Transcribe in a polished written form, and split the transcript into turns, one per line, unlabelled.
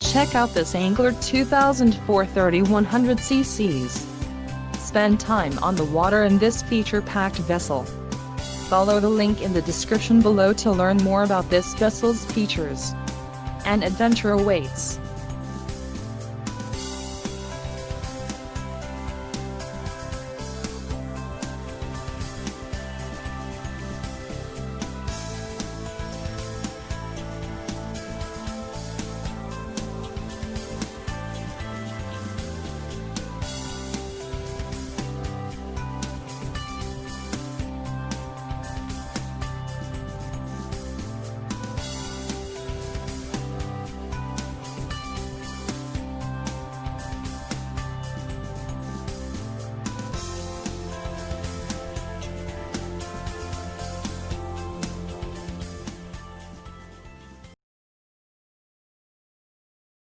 Check out this Angler 2004 3100 cc's. Spend time on the water in this feature-packed vessel. Follow the link in the description below to learn more about this vessel's features. An adventure awaits.